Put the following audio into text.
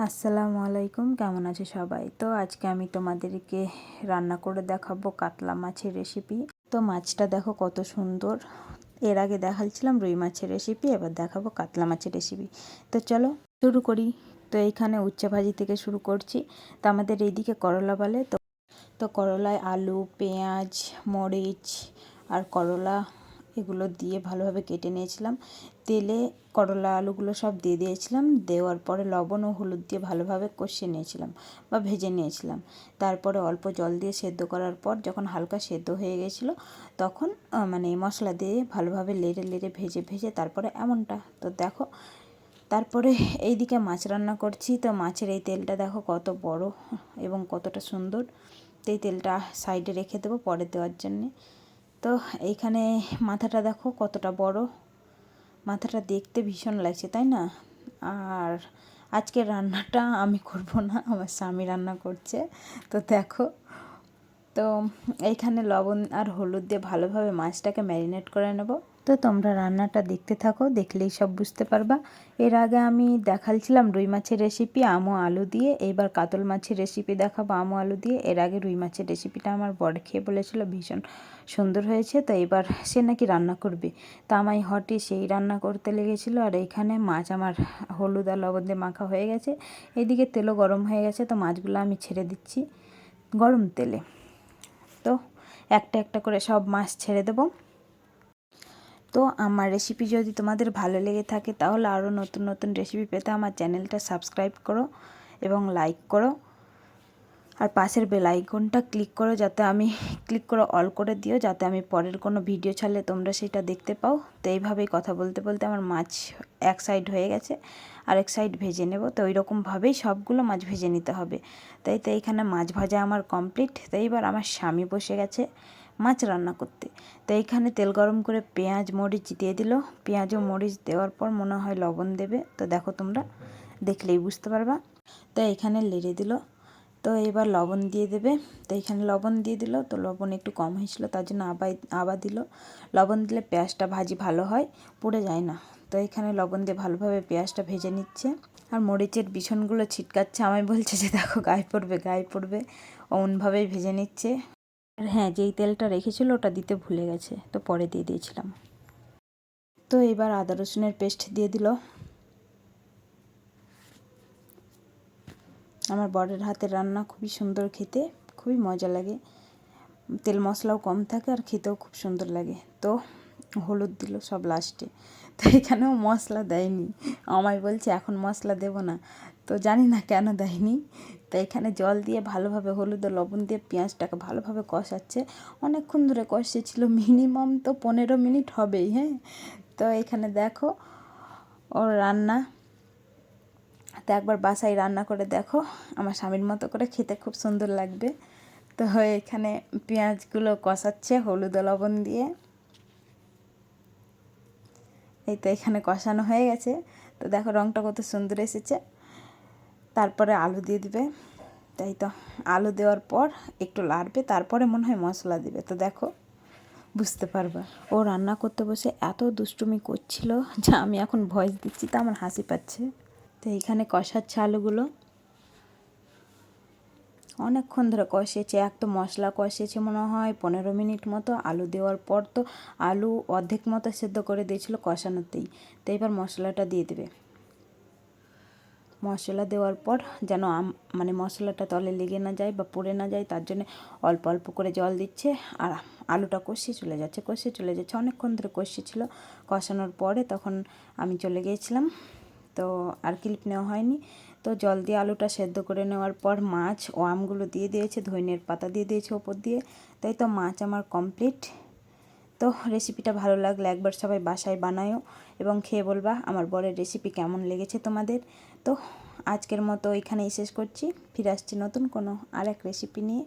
আসসালামু আলাইকুম, কেমন আছে সবাই? তো আজকে আমি তোমাদেরকে রান্না করে দেখাবো কাতলা মাছের রেসিপি। তো মাছটা দেখো কত সুন্দর। এর আগে দেখাচ্ছিলাম রুই মাছের রেসিপি, এবার দেখাবো কাতলা মাছের রেসিপি। তো চলো শুরু করি। তো এইখানে উচ্ছে ভাজি থেকে শুরু করছি। তো আমাদের এইদিকে করলা বলে, তো করলায় আলু, পেঁয়াজ, মরিচ আর করলা এগুলো দিয়ে ভালোভাবে কেটে নিয়েছিলাম। তেলে করলা আলুগুলো সব দিয়ে দিয়েছিলাম। দেওয়ার পরে লবণ ও হলুদ দিয়ে ভালোভাবে কষিয়ে নিয়েছিলাম বা ভেজে নিয়েছিলাম। তারপরে অল্প জল দিয়ে সেদ্ধ করার পর যখন হালকা সেদ্ধ হয়ে গেছিলো তখন মশলা দিয়ে ভালোভাবে লেড়ে লেড়ে ভেজে ভেজে তারপরে এমনটা। তো দেখো, তারপরে এইদিকে মাছ রান্না করছি। তো মাছের এই তেলটা দেখো কত বড় এবং কতটা সুন্দর। তো এই তেলটা সাইডে রেখে দেবো পরে দেওয়ার জন্যে। তো এইখানে মাথাটা দেখো কতটা বড়, মাথাটা দেখতে ভীষণ লাগছে, তাই না? আর আজকের রান্নাটা আমি করব না, আমার স্বামী রান্না করছে। তো দেখো, তো এইখানে লবণ আর হলুদ দিয়ে ভালোভাবে মাছটাকে ম্যারিনেট করে নেব। তো তোমরা রান্নাটা দেখতে থাকো, দেখলেই সব বুঝতে পারবা। এর আগে আমি দেখাচ্ছিলাম রুই মাছের রেসিপি আমু আলু দিয়ে, এইবার কাতল মাছের রেসিপি দেখাবো আমু আলু দিয়ে। এর আগে রুই মাছের রেসিপিটা আমার বর খেয়ে বলেছিল ভীষণ সুন্দর হয়েছে, তো এবার সে নাকি রান্না করবে। তো আমায় হটে সেই রান্না করতে লেগেছিলো। আর এইখানে মাছ আমার হলুদ আর লবণ দিয়ে মাখা হয়ে গেছে, এদিকে তেলও গরম হয়ে গেছে। তো মাছগুলো আমি ছেড়ে দিচ্ছি গরম তেলে। তো একটা একটা করে সব মাছ ছেড়ে দেবো। তো আমার রেসিপি যদি তোমাদের ভালো লেগে থাকে তাহলে আরও নতুন নতুন রেসিপি পেতে আমার চ্যানেলটা সাবস্ক্রাইব করো এবং লাইক করো। আর পাশের বেল আইকনটা ক্লিক করো, যাতে আমি ক্লিক করে অল করে দিও, যাতে আমি পরের কোনো ভিডিও ছাড়লে তোমরা সেটা দেখতে পাও। তো এইভাবেই কথা বলতে বলতে আমার মাছ এক সাইড হয়ে গেছে, আর এক সাইড ভেজে নেব। তো ওইরকমভাবেই সবগুলো মাছ ভেজে নিতে হবে। তো এইখানে মাছ ভাজা আমার কমপ্লিট। তো এইবার আমার স্বামী বসে গেছে মাছ রান্না করতে। তো এইখানে তেল গরম করে পেঁয়াজ মরিচ দিয়ে দিল। পেঁয়াজ ও মরিচ দেওয়ার পর মনে হয় লবণ দেবে। তো দেখো, তোমরা দেখলেই বুঝতে পারবা। তো এখানে লেড়ে দিল। তো এবার লবণ দিয়ে দেবে। তো এখানে লবণ দিয়ে দিল। তো লবণ একটু কম হয়েছিল, তার জন্য আবার দিল। লবণ দিলে পেঁয়াজটা ভাজি ভালো হয়, পুড়ে যায় না। তো এখানে লবণ দিয়ে ভালোভাবে পেঁয়াজটা ভেজে নিচ্ছে। আর মরিচের বিছনগুলো ছিটকাচ্ছে, আমায় বলছে যে দেখো গায়ে পড়বে গায়ে পড়বে। অমনভাবেই ভেজে নিচ্ছে। আর হ্যাঁ, যেই তেলটা রেখেছিল ওটা দিতে ভুলে গেছে, তো পরে দিয়ে দিয়েছিলাম। তো এবার আদা রসুনের পেস্ট দিয়ে দিল। আমার বরের হাতের রান্না খুবই সুন্দর খেতে, খুবই মজা লাগে। তেল মশলাও কম থাকে আর খেতেও খুব সুন্দর লাগে। তো হলুদ দিল সব লাস্টে। তো এখানেও মশলা দেয়নি, আমায় বলছে এখন মশলা দেব না। তো জানি না কেন দেয়নি। তো এখানে জল দিয়ে ভালোভাবে হলুদ ও লবণ দিয়ে পেঁয়াজটাকে ভালোভাবে কষাচ্ছে। অনেকক্ষণ ধরে কষেছিল, মিনিমাম তো 15 মিনিট হবেই। হ্যাঁ, তো এখানে দেখো ওর রান্না। তো একবার বাসায় রান্না করে দেখো, আমার স্বামীর মতো করে খেতে খুব সুন্দর লাগবে। তো এখানে পেঁয়াজগুলো কষাচ্ছে হলুদ ও লবণ দিয়ে। এই তো এখানে কষানো হয়ে গেছে। তো দেখো রঙটা কত সুন্দর এসেছে। তারপরে আলু দিয়ে দিবে। তাই তো আলু দেওয়ার পর একটু লাড়বে, তারপরে মনে হয় মশলা দিবে। তো দেখো, বুঝতে পারবা। ও রান্না করতে বসে এত দুষ্টুমি করছিল যে আমি এখন ভয়েস দিচ্ছি তো আমার হাসি পাচ্ছে। তো এইখানে কষাচ্ছে আলুগুলো, অনেকক্ষণ ধরে কষিয়েছে। এক তো মশলা কষিয়েছে মনে হয় 15 মিনিট মতো। আলু দেওয়ার পর তো আলু অর্ধেক মতো সেদ্ধ করে দিয়েছিল কষানোতেই। তো এবার মশলাটা দিয়ে দেবে। মশলা দেওয়ার পর যেন মশলাটা তলে লেগে না যায় বা পুড়ে না যায়, তার জন্য অল্প অল্প করে জল দিচ্ছে। আর আলুটা কষিয়ে চলে যাচ্ছে অনেকক্ষণ ধরে কষিয়েছিল। কষানোর পরে তখন আমি চলে গিয়েছিলাম, তো আর ক্লিপ নেওয়া হয়নি। তো জল দিয়ে আলুটা সেদ্ধ করে নেওয়ার পর মাছ ও আমগুলো দিয়ে দিয়েছে, ধনিয়ার পাতা দিয়ে দিয়েছে ওপর দিয়ে। তাই তো মাছ আমার কমপ্লিট। তো রেসিপিটা ভালো লাগলে একবার সবাই বাসায় বানায়ও এবং খেয়ে বলবা আমার বরের রেসিপি কেমন লেগেছে তোমাদের। তো আজকের মতো এখানেই শেষ করছি, ফিরে আসছি নতুন কোনো আর এক রেসিপি নিয়ে।